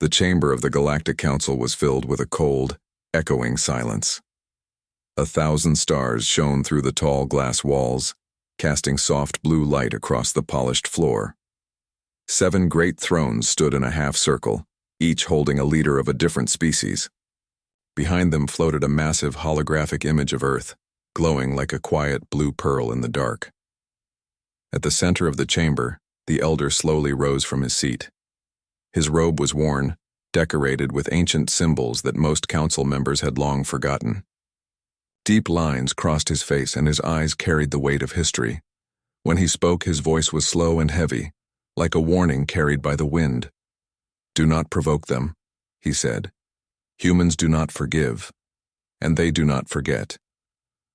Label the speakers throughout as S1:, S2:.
S1: The chamber of the Galactic Council was filled with a cold, echoing silence. 1,000 stars shone through the tall glass walls, casting soft blue light across the polished floor. 7 great thrones stood in a half-circle, each holding a leader of a different species. Behind them floated a massive holographic image of Earth, glowing like a quiet blue pearl in the dark. At the center of the chamber, the elder slowly rose from his seat. His robe was worn, decorated with ancient symbols that most council members had long forgotten. Deep lines crossed his face and his eyes carried the weight of history. When he spoke, his voice was slow and heavy, like a warning carried by the wind. "Do not provoke them," he said. "Humans do not forgive, and they do not forget."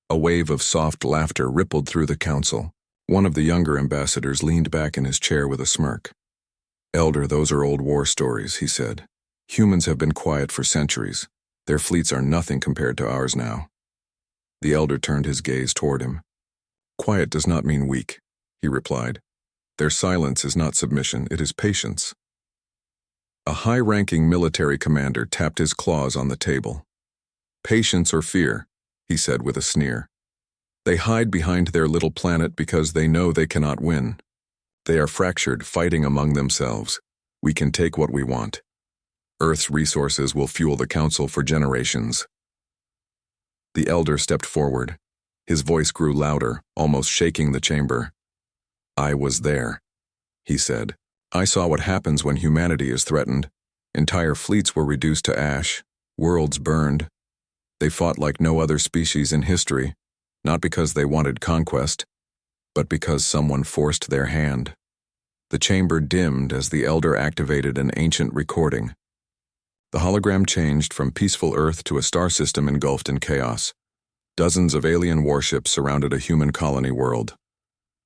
S1: A wave of soft laughter rippled through the council. One of the younger ambassadors leaned back in his chair with a smirk. "Elder, those are old war stories," he said. "Humans have been quiet for centuries. Their fleets are nothing compared to ours now." The elder turned his gaze toward him. "Quiet does not mean weak," he replied. "Their silence is not submission, it is patience." A high-ranking military commander tapped his claws on the table. "Patience or fear," he said with a sneer. "They hide behind their little planet because they know they cannot win. They are fractured, fighting among themselves. We can take what we want. Earth's resources will fuel the council for generations." The elder stepped forward. His voice grew louder, almost shaking the chamber. "I was there," he said. "I saw what happens when humanity is threatened. Entire fleets were reduced to ash, worlds burned. They fought like no other species in history, not because they wanted conquest, but because someone forced their hand." The chamber dimmed as the elder activated an ancient recording. The hologram changed from peaceful Earth to a star system engulfed in chaos. Dozens of alien warships surrounded a human colony world.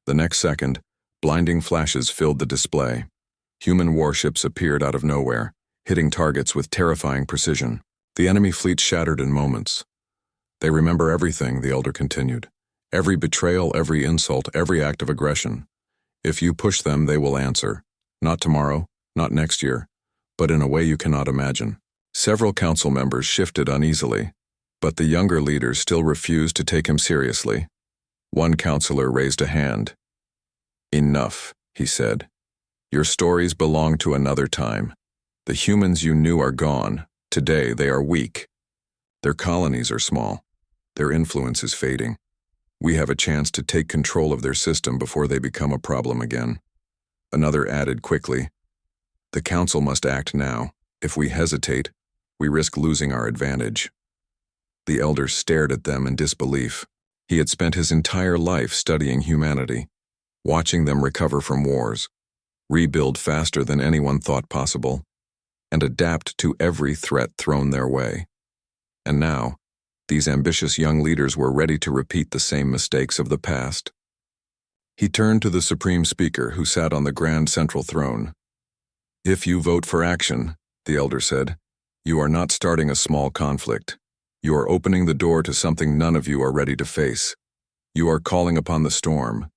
S1: The next second, blinding flashes filled the display. Human warships appeared out of nowhere, hitting targets with terrifying precision. The enemy fleet shattered in moments. "They remember everything," the elder continued. "Every betrayal, every insult, every act of aggression. If you push them, they will answer. Not tomorrow, not next year, but in a way you cannot imagine." Several council members shifted uneasily, but the younger leaders still refused to take him seriously. One councillor raised a hand. "Enough," he said. "Your stories belong to another time. The humans you knew are gone. Today they are weak. Their colonies are small. Their influence is fading. We have a chance to take control of their system before they become a problem again." Another added quickly, "The council must act now. If we hesitate, we risk losing our advantage." The elder stared at them in disbelief. He had spent his entire life studying humanity, watching them recover from wars, rebuild faster than anyone thought possible, and adapt to every threat thrown their way. And now, these ambitious young leaders were ready to repeat the same mistakes of the past. He turned to the Supreme Speaker, who sat on the Grand Central Throne. "If you vote for action," the elder said, "you are not starting a small conflict. You are opening the door to something none of you are ready to face. You are calling upon the storm."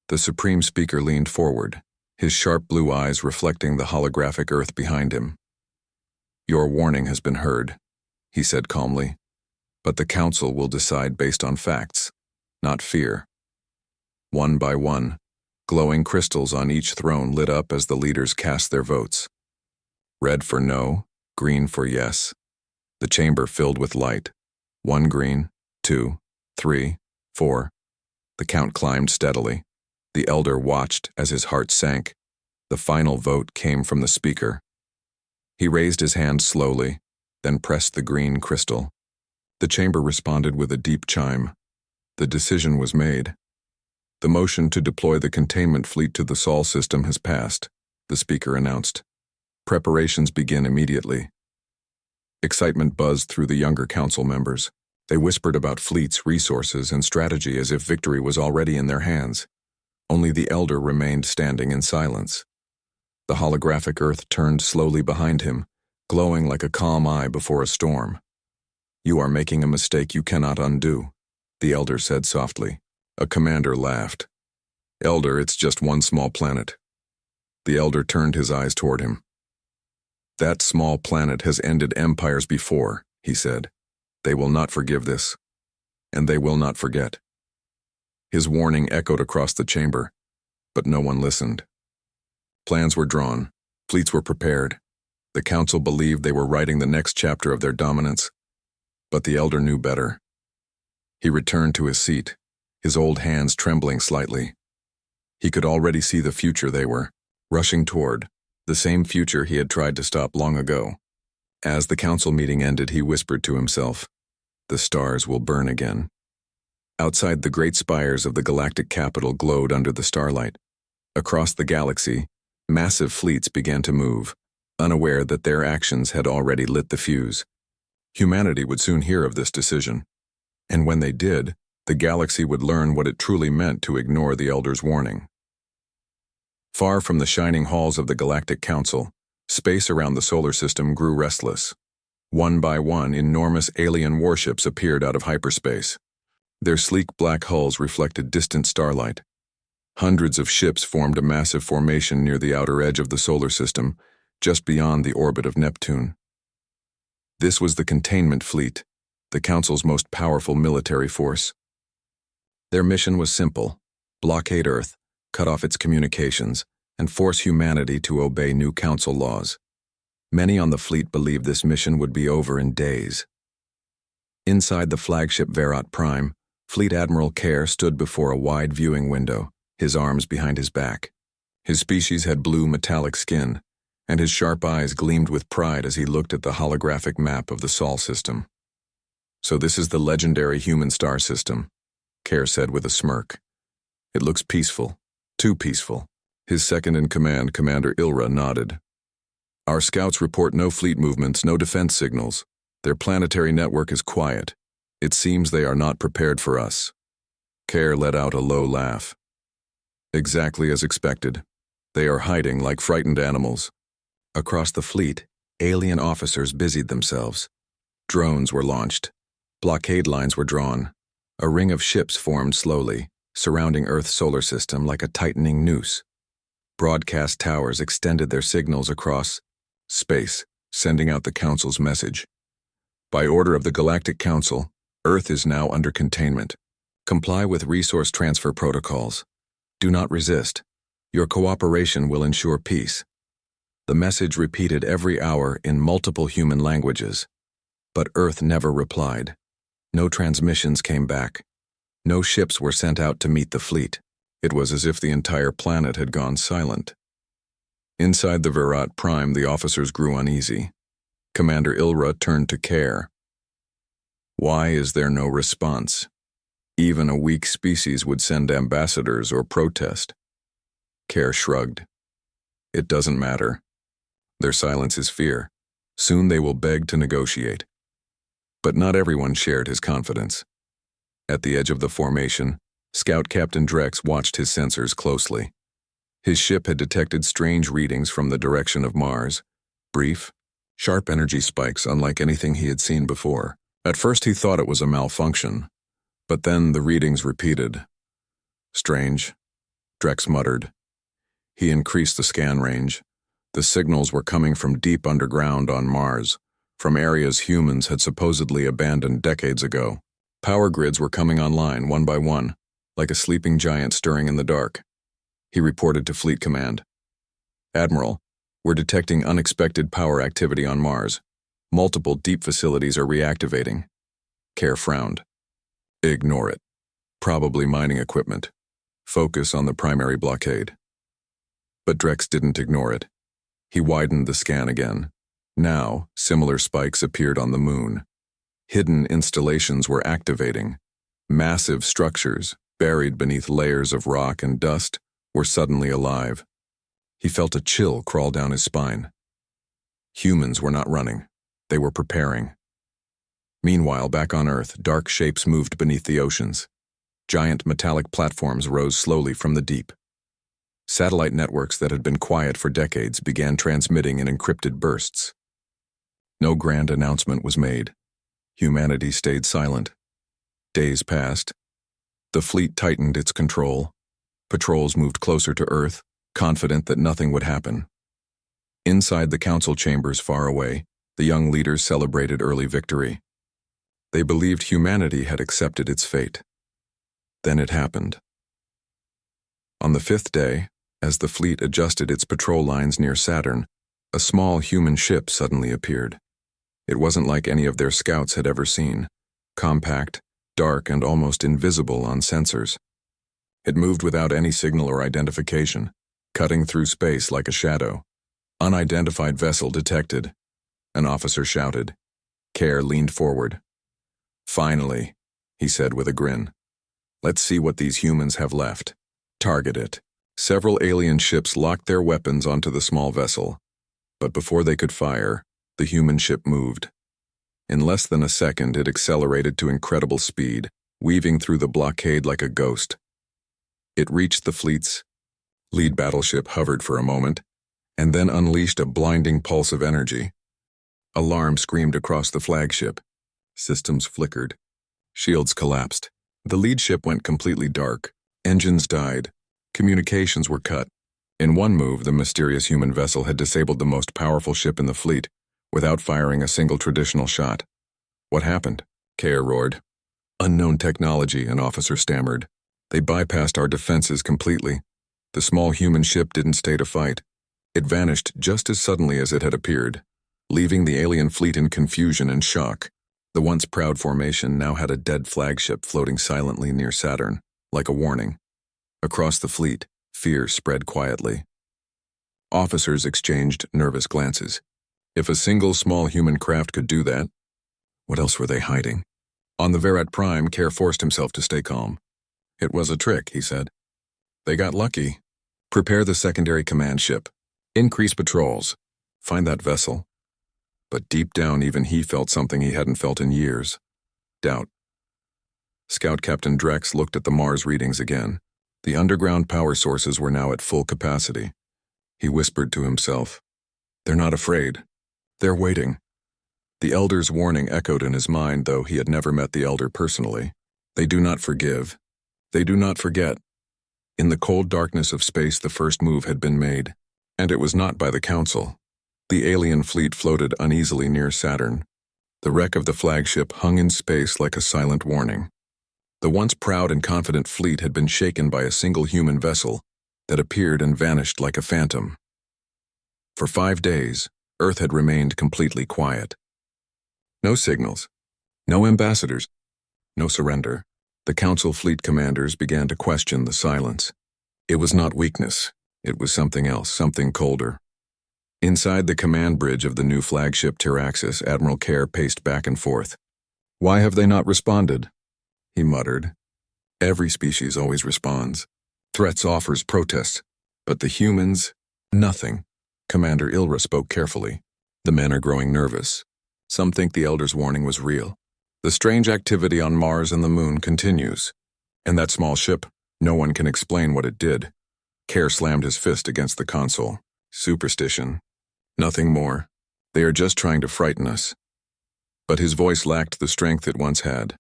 S1: The Supreme Speaker leaned forward, his sharp blue eyes reflecting the holographic Earth behind him. "Your warning has been heard," he said calmly, "but the Council will decide based on facts, not fear." One by one, glowing crystals on each throne lit up as the leaders cast their votes. Red for no, green for yes. The chamber filled with light. 1 green, 2, 3, 4. The count climbed steadily. The elder watched as his heart sank. The final vote came from the speaker. He raised his hand slowly, then pressed the green crystal. The chamber responded with a deep chime. The decision was made. "The motion to deploy the containment fleet to the Sol system has passed," the speaker announced. "Preparations begin immediately." Excitement buzzed through the younger council members. They whispered about fleets, resources, and strategy as if victory was already in their hands. Only the elder remained standing in silence. The holographic Earth turned slowly behind him, glowing like a calm eye before a storm. "You are making a mistake you cannot undo," the elder said softly. A commander laughed. "Elder, it's just one small planet." The elder turned his eyes toward him. That small planet has ended empires before, he said. They will not forgive this. And they will not forget. His warning echoed across the chamber, but no one listened. Plans were drawn. Fleets were prepared. The council believed they were writing the next chapter of their dominance, but the elder knew better. He returned to his seat, his old hands trembling slightly. He could already see the future they were rushing toward, the same future he had tried to stop long ago. As the council meeting ended, he whispered to himself, "The stars will burn again." Outside, the great spires of the galactic capital glowed under the starlight. Across the galaxy, massive fleets began to move, unaware that their actions had already lit the fuse. Humanity would soon hear of this decision, and when they did, the galaxy would learn what it truly meant to ignore the Elder's warning. Far from the shining halls of the Galactic Council, space around the solar system grew restless. One by one, enormous alien warships appeared out of hyperspace. Their sleek black hulls reflected distant starlight. Hundreds of ships formed a massive formation near the outer edge of the solar system, just beyond the orbit of Neptune. This was the Containment Fleet, the Council's most powerful military force. Their mission was simple: blockade Earth, cut off its communications, and force humanity to obey new Council laws. Many on the fleet believed this mission would be over in days. Inside the flagship Verat Prime, Fleet Admiral Care stood before a wide viewing window, his arms behind his back. His species had blue metallic skin, and his sharp eyes gleamed with pride as he looked at the holographic map of the Sol system. "So this is the legendary human star system," Care said with a smirk. "It looks peaceful, too peaceful." His second-in-command, Commander Ilra, nodded. "Our scouts report no fleet movements, no defense signals. Their planetary network is quiet. It seems they are not prepared for us." Care let out a low laugh. "Exactly as expected. They are hiding like frightened animals." Across the fleet, alien officers busied themselves. Drones were launched. Blockade lines were drawn. A ring of ships formed slowly, surrounding Earth's solar system like a tightening noose. Broadcast towers extended their signals across space, sending out the Council's message. "By order of the Galactic Council, Earth is now under containment. Comply with resource transfer protocols. Do not resist. Your cooperation will ensure peace." The message repeated every hour in multiple human languages. But Earth never replied. No transmissions came back. No ships were sent out to meet the fleet. It was as if the entire planet had gone silent. Inside the Verat Prime, the officers grew uneasy. Commander Ilra turned to Care. "Why is there no response? Even a weak species would send ambassadors or protest." Care shrugged. "It doesn't matter. Their silence is fear. Soon they will beg to negotiate." But not everyone shared his confidence. At the edge of the formation, Scout Captain Drex watched his sensors closely. His ship had detected strange readings from the direction of Mars. Brief, sharp energy spikes unlike anything he had seen before. At first he thought it was a malfunction, but then the readings repeated. "Strange," Drex muttered. He increased the scan range. The signals were coming from deep underground on Mars, from areas humans had supposedly abandoned decades ago. Power grids were coming online one by one, like a sleeping giant stirring in the dark. He reported to Fleet Command. "Admiral, we're detecting unexpected power activity on Mars. Multiple deep facilities are reactivating." Care frowned. "Ignore it. Probably mining equipment. Focus on the primary blockade." But Drex didn't ignore it. He widened the scan again. Now, similar spikes appeared on the moon. Hidden installations were activating. Massive structures, buried beneath layers of rock and dust, were suddenly alive. He felt a chill crawl down his spine. Humans were not running. They were preparing. Meanwhile, back on Earth, dark shapes moved beneath the oceans. Giant metallic platforms rose slowly from the deep. Satellite networks that had been quiet for decades began transmitting in encrypted bursts. No grand announcement was made. Humanity stayed silent. Days passed. The fleet tightened its control. Patrols moved closer to Earth, confident that nothing would happen. Inside the council chambers far away, the young leaders celebrated early victory. They believed humanity had accepted its fate. Then it happened. On the 5th day, as the fleet adjusted its patrol lines near Saturn, a small human ship suddenly appeared. It wasn't like any of their scouts had ever seen. Compact, dark, and almost invisible on sensors. It moved without any signal or identification, cutting through space like a shadow. Unidentified vessel detected. An officer shouted. Care leaned forward. Finally, he said with a grin. Let's see what these humans have left. Target it. Several alien ships locked their weapons onto the small vessel. But before they could fire, the human ship moved. In less than a second, it accelerated to incredible speed, weaving through the blockade like a ghost. It reached the fleet's lead battleship, hovered for a moment, and then unleashed a blinding pulse of energy. Alarm screamed across the flagship. Systems flickered. Shields collapsed. The lead ship went completely dark. Engines died. Communications were cut. In one move, the mysterious human vessel had disabled the most powerful ship in the fleet, without firing a single traditional shot. What happened? Kea roared. Unknown technology, an officer stammered. They bypassed our defenses completely. The small human ship didn't stay to fight. It vanished just as suddenly as it had appeared, leaving the alien fleet in confusion and shock. The once proud formation now had a dead flagship floating silently near Saturn, like a warning. Across the fleet, fear spread quietly. Officers exchanged nervous glances. If a single small human craft could do that, what else were they hiding? On the Verat Prime, Care forced himself to stay calm. It was a trick, he said. They got lucky. Prepare the secondary command ship. Increase patrols. Find that vessel. But deep down, even he felt something he hadn't felt in years. Doubt. Scout Captain Drex looked at the Mars readings again. The underground power sources were now at full capacity. He whispered to himself. They're not afraid. They're waiting. The Elder's warning echoed in his mind, though he had never met the Elder personally. They do not forgive. They do not forget. In the cold darkness of space, the first move had been made. And it was not by the Council. The alien fleet floated uneasily near Saturn. The wreck of the flagship hung in space like a silent warning. The once proud and confident fleet had been shaken by a single human vessel that appeared and vanished like a phantom. For 5 days, Earth had remained completely quiet. No signals, no ambassadors, no surrender. The Council fleet commanders began to question the silence. It was not weakness. It was something else, something colder. Inside the command bridge of the new flagship Tyraxis, Admiral Care paced back and forth. Why have they not responded? He muttered. Every species always responds. Threats offers protests. But the humans, nothing. Commander Ilra spoke carefully. The men are growing nervous. Some think the Elder's warning was real. The strange activity on Mars and the Moon continues. And that small ship, no one can explain what it did. Care slammed his fist against the console. Superstition. Nothing more. They are just trying to frighten us. But his voice lacked the strength it once had.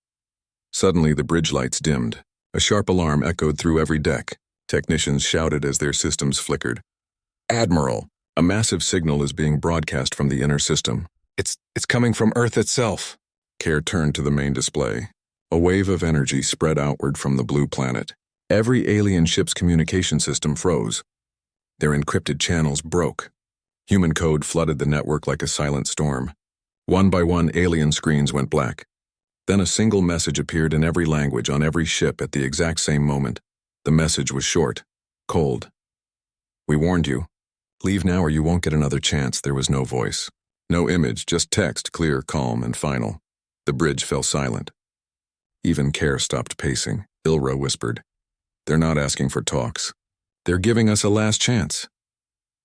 S1: Suddenly the bridge lights dimmed. A sharp alarm echoed through every deck. Technicians shouted as their systems flickered. Admiral, a massive signal is being broadcast from the inner system. It's coming from Earth itself. Care turned to the main display. A wave of energy spread outward from the blue planet. Every alien ship's communication system froze. Their encrypted channels broke. Human code flooded the network like a silent storm. One by one, alien screens went black. Then a single message appeared in every language on every ship at the exact same moment. The message was short, cold. We warned you. Leave now or you won't get another chance. There was no voice. No image, just text, clear, calm, and final. The bridge fell silent. Even Care stopped pacing. Ilra whispered. They're not asking for talks. They're giving us a last chance.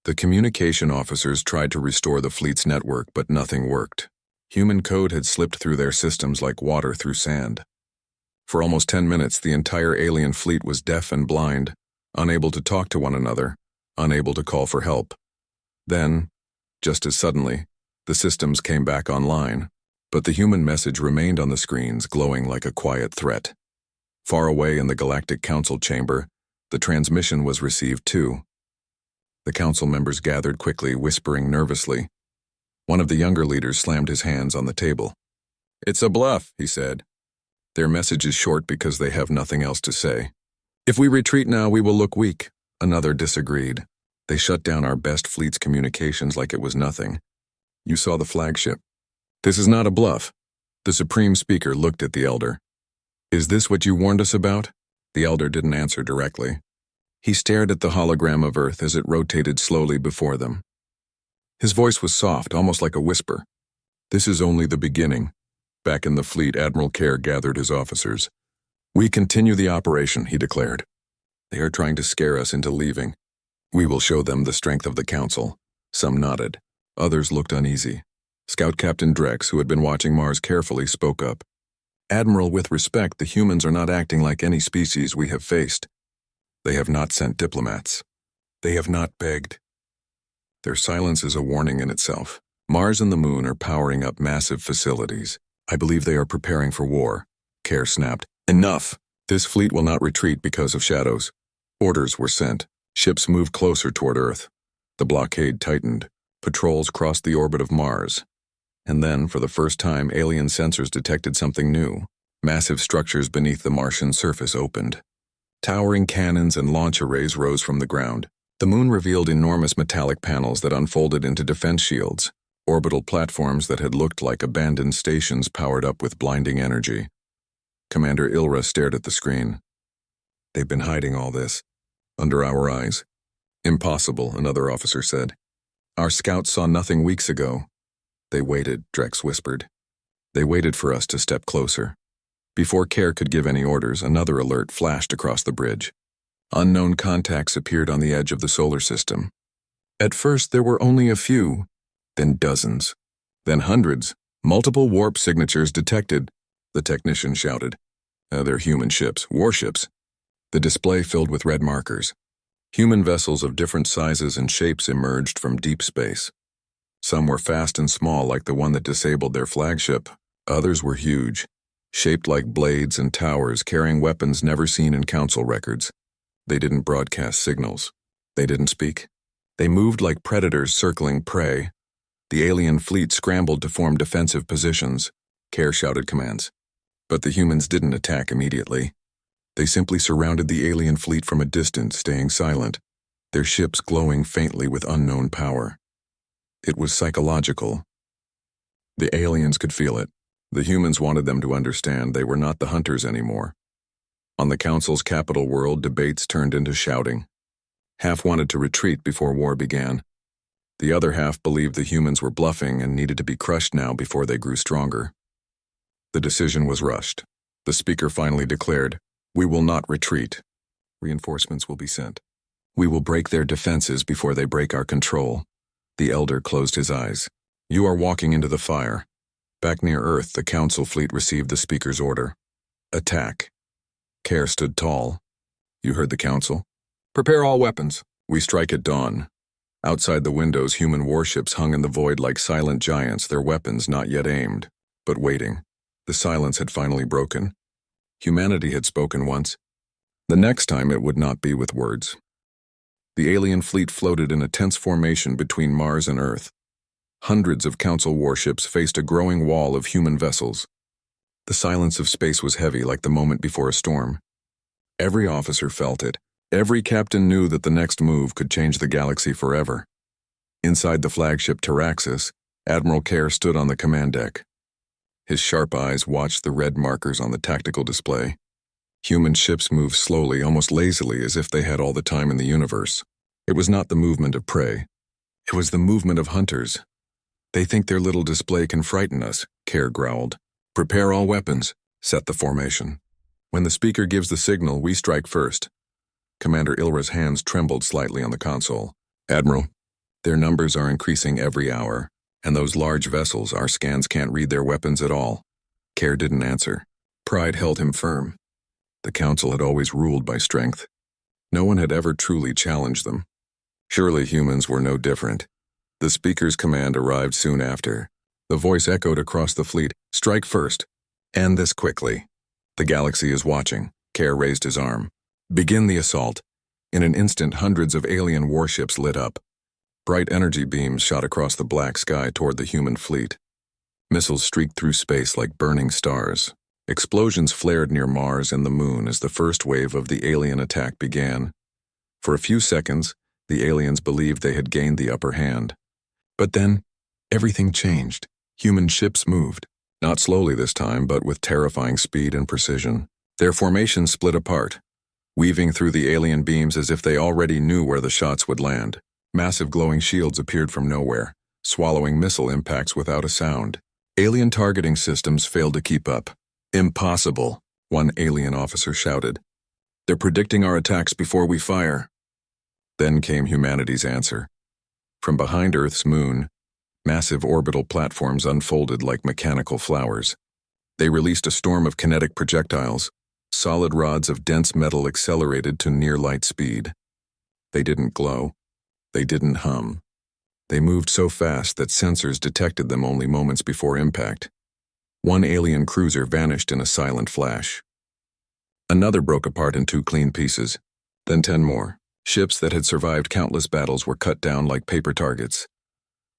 S1: The communication officers tried to restore the fleet's network, but nothing worked. Human code had slipped through their systems like water through sand. For almost 10 minutes, the entire alien fleet was deaf and blind, unable to talk to one another, unable to call for help. Then, just as suddenly, the systems came back online, but the human message remained on the screens, glowing like a quiet threat. Far away in the Galactic Council chamber, the transmission was received too. The council members gathered quickly, whispering nervously. One of the younger leaders slammed his hands on the table. "It's a bluff," he said. "Their message is short because they have nothing else to say. If we retreat now, we will look weak." Another disagreed. "They shut down our best fleet's communications like it was nothing. You saw the flagship. This is not a bluff." The Supreme Speaker looked at the Elder. "Is this what you warned us about?" The Elder didn't answer directly. He stared at the hologram of Earth as it rotated slowly before them. His voice was soft, almost like a whisper. "This is only the beginning." Back in the fleet, Admiral Care gathered his officers. "We continue the operation," he declared. "They are trying to scare us into leaving. We will show them the strength of the Council." Some nodded. Others looked uneasy. Scout Captain Drex, who had been watching Mars carefully, spoke up. "Admiral, with respect, the humans are not acting like any species we have faced. They have not sent diplomats. They have not begged. Their silence is a warning in itself. Mars and the Moon are powering up massive facilities. I believe they are preparing for war." Care snapped. "Enough! This fleet will not retreat because of shadows." Orders were sent. Ships moved closer toward Earth. The blockade tightened. Patrols crossed the orbit of Mars. And then, for the first time, alien sensors detected something new. Massive structures beneath the Martian surface opened. Towering cannons and launch arrays rose from the ground. The Moon revealed enormous metallic panels that unfolded into defense shields, orbital platforms that had looked like abandoned stations powered up with blinding energy. Commander Ilra stared at the screen. "They've been hiding all this. Under our eyes." "Impossible," another officer said. "Our scouts saw nothing weeks ago." "They waited," Drex whispered. "They waited for us to step closer." Before Care could give any orders, another alert flashed across the bridge. Unknown contacts appeared on the edge of the solar system. At first, there were only a few, then dozens, then hundreds. "Multiple warp signatures detected," the technician shouted. "They're human ships, warships." The display filled with red markers. Human vessels of different sizes and shapes emerged from deep space. Some were fast and small, like the one that disabled their flagship. Others were huge, shaped like blades and towers, carrying weapons never seen in Council records. They didn't broadcast signals. They didn't speak. They moved like predators circling prey. The alien fleet scrambled to form defensive positions. Care shouted commands. But the humans didn't attack immediately. They simply surrounded the alien fleet from a distance, staying silent, their ships glowing faintly with unknown power. It was psychological. The aliens could feel it. The humans wanted them to understand they were not the hunters anymore. On the Council's capital world, debates turned into shouting. Half wanted to retreat before war began. The other half believed the humans were bluffing and needed to be crushed now before they grew stronger. The decision was rushed. The speaker finally declared, "We will not retreat. Reinforcements will be sent. We will break their defenses before they break our control." The Elder closed his eyes. "You are walking into the fire." Back near Earth, the Council fleet received the speaker's order. "Attack." Care stood tall. "You heard the Council? Prepare all weapons. We strike at dawn." Outside the windows, human warships hung in the void like silent giants, their weapons not yet aimed, but waiting. The silence had finally broken. Humanity had spoken once. The next time it would not be with words. The alien fleet floated in a tense formation between Mars and Earth. Hundreds of Council warships faced a growing wall of human vessels. The silence of space was heavy, like the moment before a storm. Every officer felt it. Every captain knew that the next move could change the galaxy forever. Inside the flagship Taraxis, Admiral Care stood on the command deck. His sharp eyes watched the red markers on the tactical display. Human ships moved slowly, almost lazily, as if they had all the time in the universe. It was not the movement of prey. It was the movement of hunters. "They think their little display can frighten us," Care growled. "Prepare all weapons. Set the formation. When the speaker gives the signal, we strike first." Commander Ilra's hands trembled slightly on the console. "Admiral, their numbers are increasing every hour, and those large vessels, our scans can't read their weapons at all." Care didn't answer. Pride held him firm. The Council had always ruled by strength. No one had ever truly challenged them. Surely humans were no different. The speaker's command arrived soon after. The voice echoed across the fleet, "Strike first. End this quickly. The galaxy is watching." Care raised his arm. "Begin the assault." In an instant, hundreds of alien warships lit up. Bright energy beams shot across the black sky toward the human fleet. Missiles streaked through space like burning stars. Explosions flared near Mars and the Moon as the first wave of the alien attack began. For a few seconds, the aliens believed they had gained the upper hand. But then, everything changed. Human ships moved. Not slowly this time, but with terrifying speed and precision. Their formations split apart, weaving through the alien beams as if they already knew where the shots would land. Massive glowing shields appeared from nowhere, swallowing missile impacts without a sound. Alien targeting systems failed to keep up. "Impossible," one alien officer shouted. "They're predicting our attacks before we fire." Then came humanity's answer. From behind Earth's moon, massive orbital platforms unfolded like mechanical flowers. They released a storm of kinetic projectiles. Solid rods of dense metal accelerated to near light speed. They didn't glow. They didn't hum. They moved so fast that sensors detected them only moments before impact. One alien cruiser vanished in a silent flash. Another broke apart in 2 clean pieces. Then 10 more. Ships that had survived countless battles were cut down like paper targets.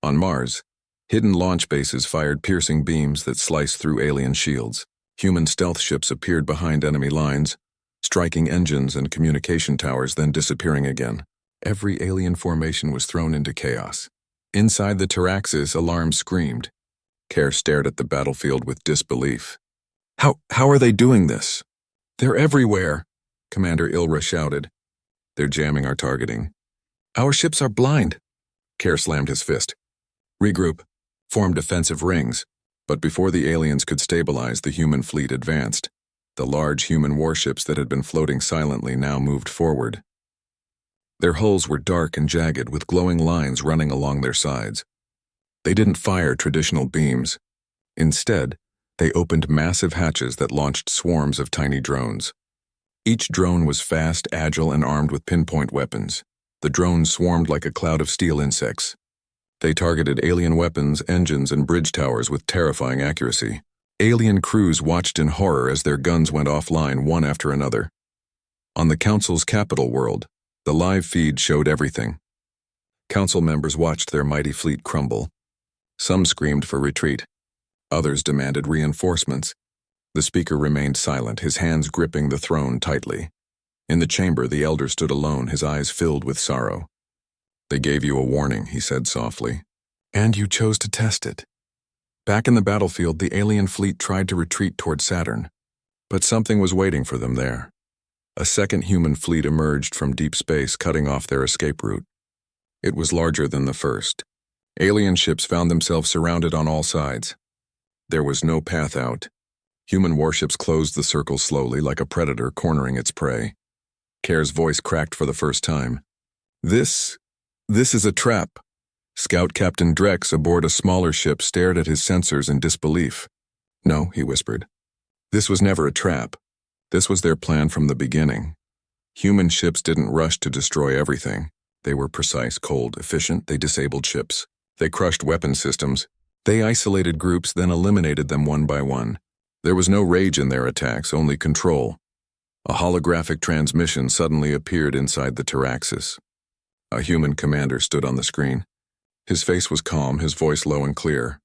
S1: On Mars, hidden launch bases fired piercing beams that sliced through alien shields. Human stealth ships appeared behind enemy lines, striking engines and communication towers, then disappearing again. Every alien formation was thrown into chaos. Inside the Taraxis, alarms screamed. Care stared at the battlefield with disbelief. How are they doing this? "They're everywhere," Commander Ilra shouted. "They're jamming our targeting." "Our ships are blind." Care slammed his fist. "Regroup. Form defensive rings." But before the aliens could stabilize, the human fleet advanced. The large human warships that had been floating silently now moved forward. Their hulls were dark and jagged, with glowing lines running along their sides. They didn't fire traditional beams. Instead, they opened massive hatches that launched swarms of tiny drones. Each drone was fast, agile, and armed with pinpoint weapons. The drones swarmed like a cloud of steel insects. They targeted alien weapons, engines, and bridge towers with terrifying accuracy. Alien crews watched in horror as their guns went offline one after another. On the Council's capital world, the live feed showed everything. Council members watched their mighty fleet crumble. Some screamed for retreat. Others demanded reinforcements. The speaker remained silent, his hands gripping the throne tightly. In the chamber, the elder stood alone, his eyes filled with sorrow. "They gave you a warning," he said softly. "And you chose to test it." Back in the battlefield, the alien fleet tried to retreat toward Saturn. But something was waiting for them there. A second human fleet emerged from deep space, cutting off their escape route. It was larger than the first. Alien ships found themselves surrounded on all sides. There was no path out. Human warships closed the circle slowly, like a predator cornering its prey. Care's voice cracked for the first time. This is a trap." Scout Captain Drex aboard a smaller ship stared at his sensors in disbelief. "No," he whispered. "This was never a trap. This was their plan from the beginning. Human ships didn't rush to destroy everything. They were precise, cold, efficient. They disabled ships. They crushed weapon systems. They isolated groups, then eliminated them one by one. There was no rage in their attacks, only control. A holographic transmission suddenly appeared inside the Taraxis. A human commander stood on the screen. His face was calm, his voice low and clear.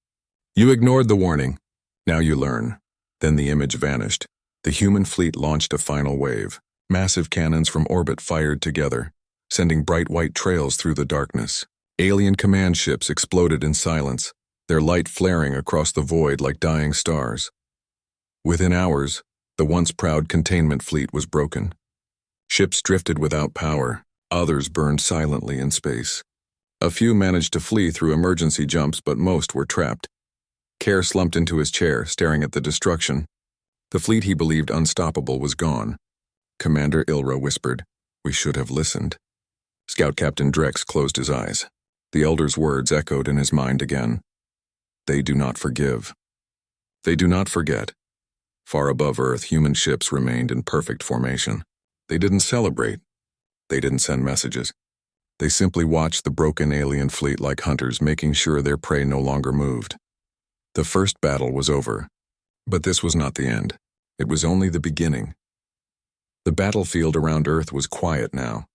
S1: "You ignored the warning. Now you learn." Then the image vanished. The human fleet launched a final wave. Massive cannons from orbit fired together, sending bright white trails through the darkness. Alien command ships exploded in silence, their light flaring across the void like dying stars. Within hours, the once proud containment fleet was broken. Ships drifted without power. Others burned silently in space. A few managed to flee through emergency jumps, but most were trapped. Care slumped into his chair, staring at the destruction. The fleet he believed unstoppable was gone. Commander Ilra whispered, "We should have listened." Scout Captain Drex closed his eyes. The elder's words echoed in his mind again. They do not forgive. They do not forget. Far above Earth, human ships remained in perfect formation. They didn't celebrate. They didn't send messages. They simply watched the broken alien fleet like hunters, making sure their prey no longer moved. The first battle was over. But this was not the end. It was only the beginning. The battlefield around Earth was quiet now.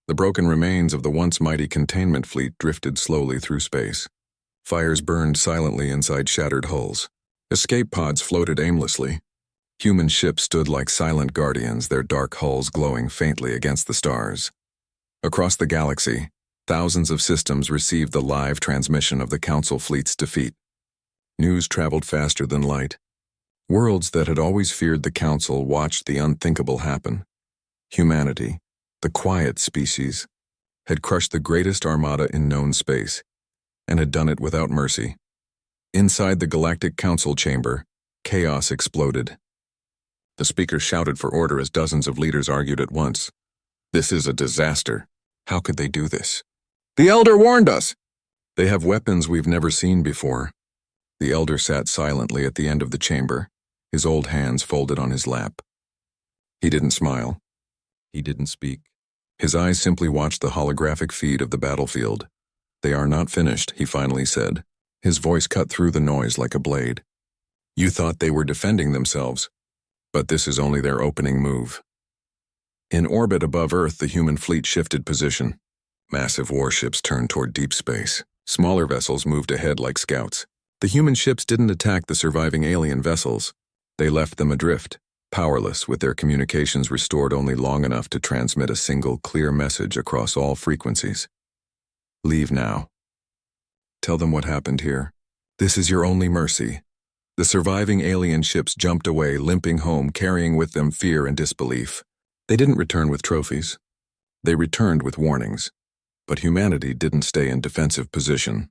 S1: The broken remains of the once mighty containment fleet drifted slowly through space. Fires burned silently inside shattered hulls. Escape pods floated aimlessly. Human ships stood like silent guardians, their dark hulls glowing faintly against the stars. Across the galaxy, thousands of systems received the live transmission of the Council fleet's defeat. News traveled faster than light. Worlds that had always feared the Council watched the unthinkable happen. Humanity, the quiet species, had crushed the greatest armada in known space, and had done it without mercy. Inside the Galactic Council chamber, chaos exploded. The speaker shouted for order as dozens of leaders argued at once. "This is a disaster. How could they do this?" "The Elder warned us!" "They have weapons we've never seen before." The Elder sat silently at the end of the chamber, his old hands folded on his lap. He didn't smile. He didn't speak. His eyes simply watched the holographic feed of the battlefield. "They are not finished," he finally said. His voice cut through the noise like a blade. "You thought they were defending themselves, but this is only their opening move." In orbit above Earth, the human fleet shifted position. Massive warships turned toward deep space. Smaller vessels moved ahead like scouts. The human ships didn't attack the surviving alien vessels. They left them adrift, powerless, with their communications restored only long enough to transmit a single clear message across all frequencies. "Leave now. Tell them what happened here. This is your only mercy." The surviving alien ships jumped away, limping home, carrying with them fear and disbelief. They didn't return with trophies. They returned with warnings. But humanity didn't stay in defensive position.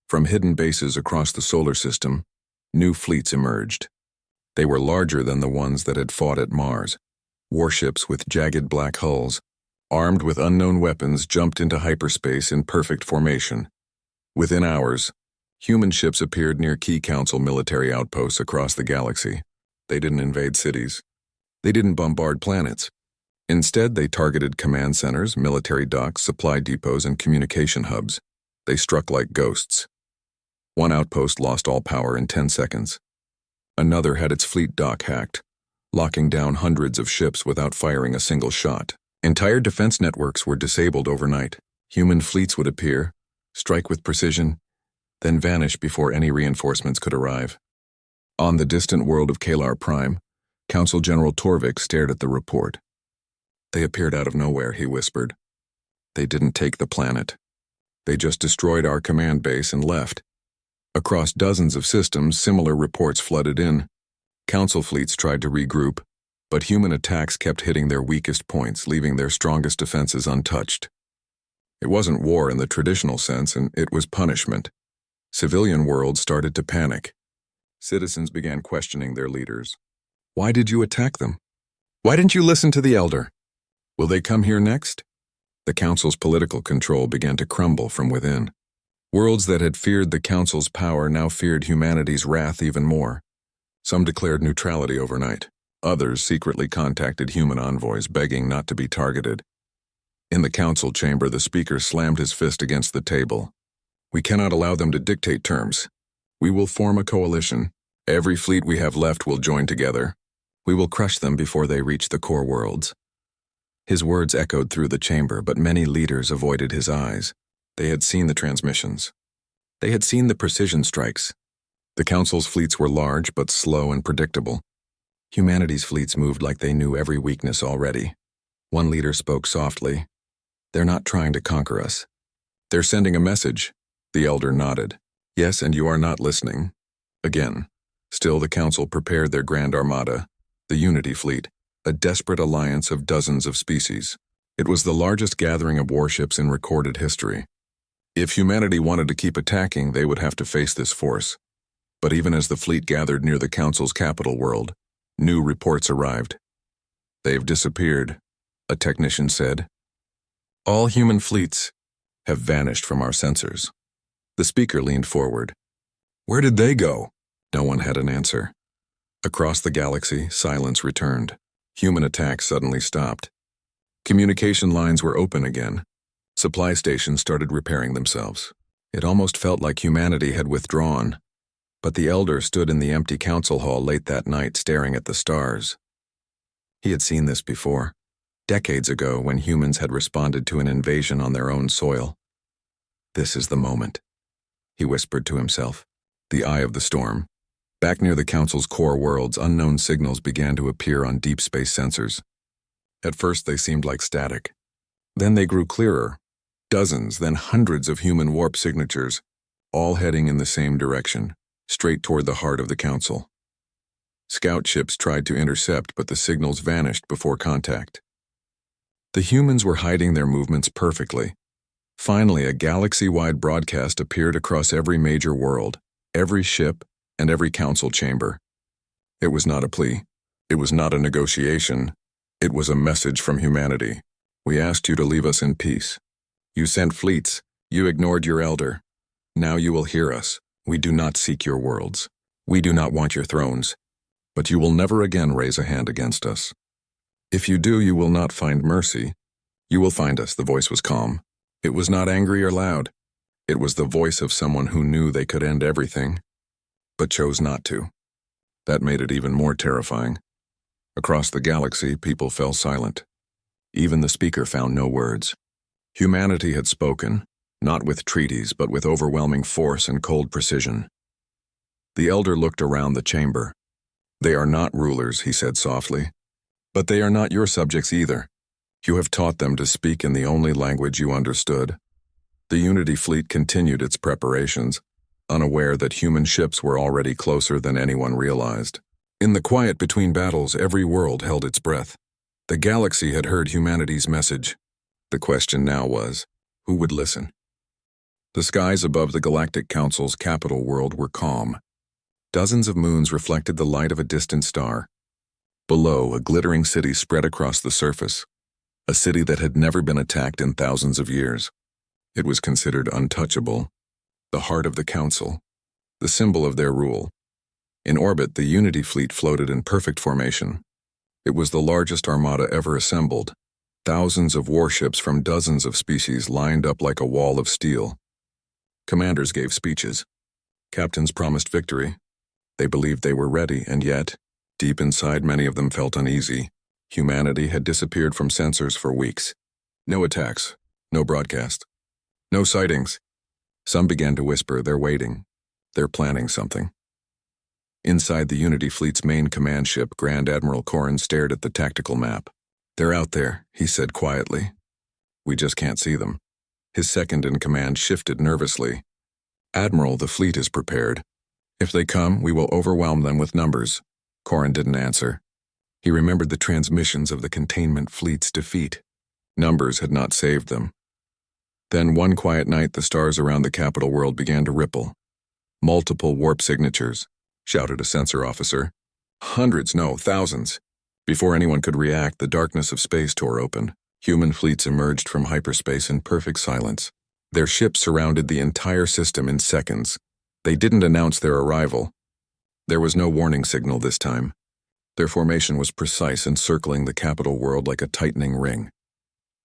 S1: From hidden bases across the solar system, new fleets emerged. They were larger than the ones that had fought at Mars. Warships with jagged black hulls, armed with unknown weapons, jumped into hyperspace in perfect formation. Within hours, human ships appeared near key Council military outposts across the galaxy. They didn't invade cities. They didn't bombard planets. Instead, they targeted command centers, military docks, supply depots, and communication hubs. They struck like ghosts. One outpost lost all power in 10 seconds. Another had its fleet dock hacked, locking down hundreds of ships without firing a single shot. Entire defense networks were disabled overnight. Human fleets would appear, strike with precision, then vanish before any reinforcements could arrive. On the distant world of Kalar Prime, Council General Torvik stared at the report. "They appeared out of nowhere," he whispered. "They didn't take the planet. They just destroyed our command base and left." Across dozens of systems, similar reports flooded in. Council fleets tried to regroup, but human attacks kept hitting their weakest points, leaving their strongest defenses untouched. It wasn't war in the traditional sense, and it was punishment. Civilian worlds started to panic. Citizens began questioning their leaders. "Why did you attack them? Why didn't you listen to the Elder? Will they come here next?" The Council's political control began to crumble from within. Worlds that had feared the Council's power now feared humanity's wrath even more. Some declared neutrality overnight. Others secretly contacted human envoys, begging not to be targeted. In the Council chamber, the speaker slammed his fist against the table. "We cannot allow them to dictate terms. We will form a coalition. Every fleet we have left will join together. We will crush them before they reach the core worlds." His words echoed through the chamber, but many leaders avoided his eyes. They had seen the transmissions. They had seen the precision strikes. The Council's fleets were large but slow and predictable. Humanity's fleets moved like they knew every weakness already. One leader spoke softly. "They're not trying to conquer us. They're sending a message." The Elder nodded. "Yes, and you are not listening." Again. Still, the Council prepared their Grand Armada, the Unity Fleet, a desperate alliance of dozens of species. It was the largest gathering of warships in recorded history. If humanity wanted to keep attacking, they would have to face this force. But even as the fleet gathered near the Council's capital world, new reports arrived. "They've disappeared," a technician said. "All human fleets have vanished from our sensors." The speaker leaned forward. "Where did they go?" No one had an answer. Across the galaxy, silence returned. Human attacks suddenly stopped. Communication lines were open again. Supply stations started repairing themselves. It almost felt like humanity had withdrawn. But the Elder stood in the empty council hall late that night, staring at the stars. He had seen this before. decades ago when humans had responded to an invasion on their own soil. This is the moment, he whispered to himself. The eye of the storm. Back near the Council's core worlds, unknown signals began to appear on deep space sensors. At first they seemed like static. Then they grew clearer. Dozens, then hundreds of human warp signatures, all heading in the same direction, straight toward the heart of the Council. Scout ships tried to intercept, but the signals vanished before contact. The humans were hiding their movements perfectly. Finally, a galaxy-wide broadcast appeared across every major world, every ship, and every council chamber. It was not a plea. It was not a negotiation. It was a message from humanity. We asked you to leave us in peace. You sent fleets. You ignored your elder. Now you will hear us. We do not seek your worlds. We do not want your thrones. But you will never again raise a hand against us. If you do, you will not find mercy. You will find us. The voice was calm. It was not angry or loud. It was the voice of someone who knew they could end everything, but chose not to. That made it even more terrifying. Across the galaxy, people fell silent. Even the speaker found no words. Humanity had spoken, not with treaties, but with overwhelming force and cold precision. The elder looked around the chamber. They are not rulers, he said softly, but they are not your subjects either. You have taught them to speak in the only language you understood. The Unity fleet continued its preparations, unaware that human ships were already closer than anyone realized. In the quiet between battles, every world held its breath. The galaxy had heard humanity's message. The question now was, who would listen? The skies above the Galactic Council's capital world were calm. Dozens of moons reflected the light of a distant star. Below, a glittering city spread across the surface, a city that had never been attacked in thousands of years. It was considered untouchable, the heart of the Council, the symbol of their rule. In orbit, the Unity fleet floated in perfect formation. It was the largest armada ever assembled. Thousands of warships from dozens of species lined up like a wall of steel. Commanders gave speeches. Captains promised victory. They believed they were ready, and yet, deep inside, many of them felt uneasy. Humanity had disappeared from sensors for weeks. No attacks, no broadcast, no sightings. Some began to whisper, they're waiting. They're planning something. Inside the Unity fleet's main command ship, Grand Admiral Corrin stared at the tactical map. They're out there, he said quietly. We just can't see them. His second-in-command shifted nervously. Admiral, the fleet is prepared. If they come, we will overwhelm them with numbers. Corrin didn't answer. He remembered the transmissions of the containment fleet's defeat. Numbers had not saved them. Then one quiet night, the stars around the capital world began to ripple. Multiple warp signatures, shouted a sensor officer. Hundreds, no, thousands. Before anyone could react, the darkness of space tore open. Human fleets emerged from hyperspace in perfect silence. Their ships surrounded the entire system in seconds. They didn't announce their arrival. There was no warning signal this time. Their formation was precise, encircling the capital world like a tightening ring.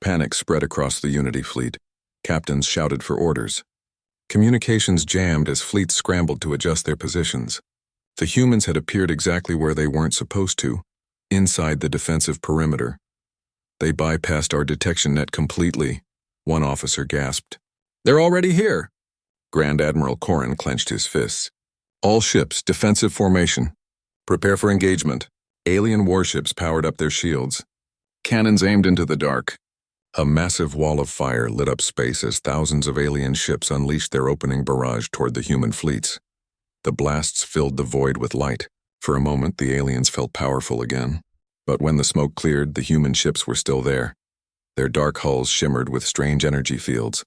S1: Panic spread across the Unity fleet. Captains shouted for orders. Communications jammed as fleets scrambled to adjust their positions. The humans had appeared exactly where they weren't supposed to, inside the defensive perimeter. They bypassed our detection net completely, one officer gasped. They're already here. Grand Admiral Corrin clenched his fists. All ships, defensive formation. Prepare for engagement. Alien warships powered up their shields. Cannons aimed into the dark. A massive wall of fire lit up space as thousands of alien ships unleashed their opening barrage toward the human fleets. The blasts filled the void with light. For a moment, the aliens felt powerful again. But when the smoke cleared, the human ships were still there. Their dark hulls shimmered with strange energy fields.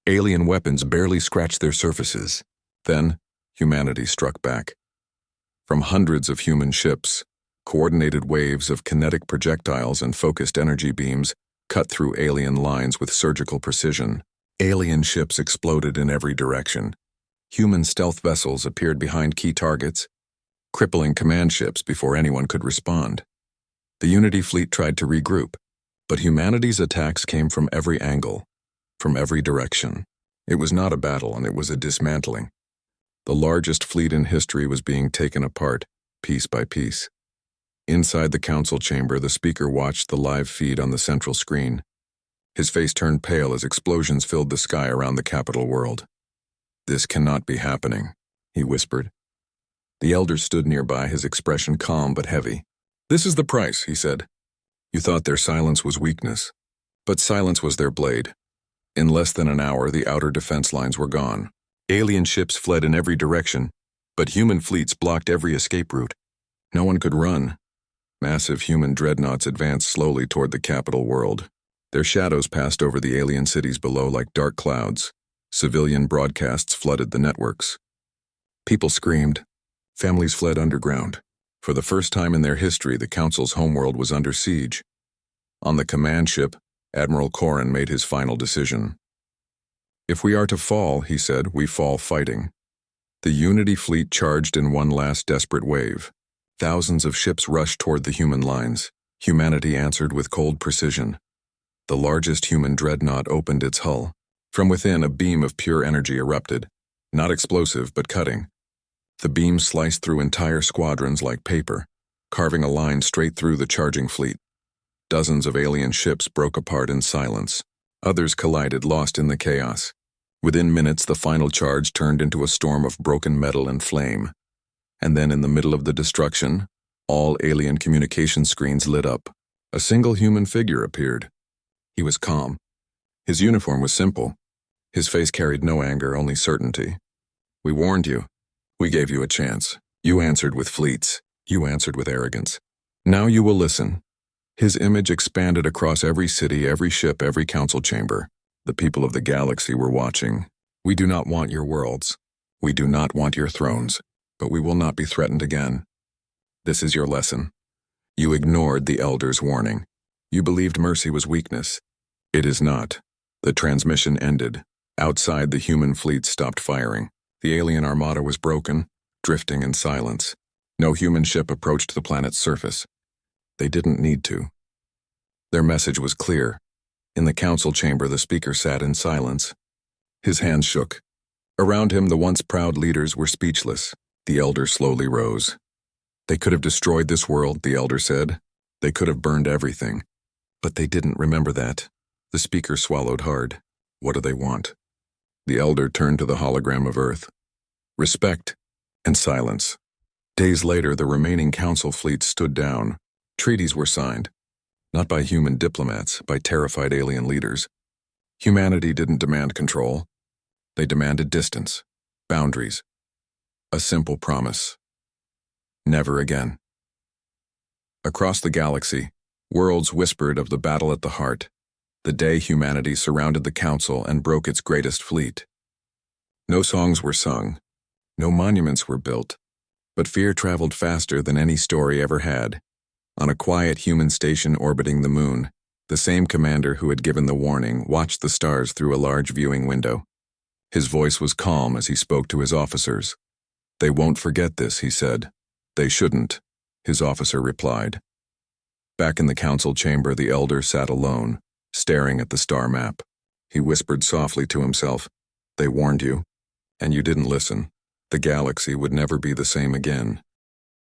S1: Alien weapons barely scratched their surfaces. Then, humanity struck back. From hundreds of human ships, coordinated waves of kinetic projectiles and focused energy beams cut through alien lines with surgical precision. Alien ships exploded in every direction. Human stealth vessels appeared behind key targets, crippling command ships before anyone could respond. The Unity fleet tried to regroup, but humanity's attacks came from every angle, from every direction. It was not a battle, and it was a dismantling. The largest fleet in history was being taken apart, piece by piece. Inside the council chamber, the speaker watched the live feed on the central screen. His face turned pale as explosions filled the sky around the capital world. "This cannot be happening," he whispered. The elder stood nearby, his expression calm but heavy. "This is the price," he said. "You thought their silence was weakness, but silence was their blade." In less than an hour, the outer defense lines were gone. Alien ships fled in every direction, but human fleets blocked every escape route. No one could run. Massive human dreadnoughts advanced slowly toward the capital world. Their shadows passed over the alien cities below like dark clouds. Civilian broadcasts flooded the networks. People screamed. Families fled underground. For the first time in their history, the Council's homeworld was under siege. On the command ship, Admiral Corrin made his final decision. "If we are to fall," he said, "we fall fighting." The Unity fleet charged in one last desperate wave. Thousands of ships rushed toward the human lines. Humanity answered with cold precision. The largest human dreadnought opened its hull. From within, a beam of pure energy erupted. Not explosive, but cutting. The beam sliced through entire squadrons like paper, carving a line straight through the charging fleet. Dozens of alien ships broke apart in silence. Others collided, lost in the chaos. Within minutes, the final charge turned into a storm of broken metal and flame. And then in the middle of the destruction, all alien communication screens lit up. A single human figure appeared. He was calm. His uniform was simple. His face carried no anger, only certainty. "We warned you. We gave you a chance. You answered with fleets. You answered with arrogance. Now you will listen." His image expanded across every city, every ship, every council chamber. The people of the galaxy were watching. "We do not want your worlds. We do not want your thrones. But we will not be threatened again. This is your lesson. You ignored the Elder's warning. You believed mercy was weakness. It is not." The transmission ended. Outside, the human fleet stopped firing. The alien armada was broken, drifting in silence. No human ship approached the planet's surface. They didn't need to. Their message was clear. In the council chamber, the speaker sat in silence. His hands shook. Around him, the once proud leaders were speechless. The elder slowly rose. "They could have destroyed this world," the elder said. "They could have burned everything. But they didn't, remember that." The speaker swallowed hard. "What do they want?" The elder turned to the hologram of Earth. "Respect and silence." Days later, the remaining council fleet stood down. Treaties were signed. Not by human diplomats, by terrified alien leaders. Humanity didn't demand control. They demanded distance, boundaries. A simple promise. Never again. Across the galaxy, worlds whispered of the battle at the heart, the day humanity surrounded the Council and broke its greatest fleet. No songs were sung, no monuments were built, but fear traveled faster than any story ever had. On a quiet human station orbiting the moon, the same commander who had given the warning watched the stars through a large viewing window. His voice was calm as he spoke to his officers. "They won't forget this," he said. "They shouldn't," his officer replied. Back in the council chamber, the elder sat alone, staring at the star map. He whispered softly to himself, "They warned you, and you didn't listen. The galaxy would never be the same again."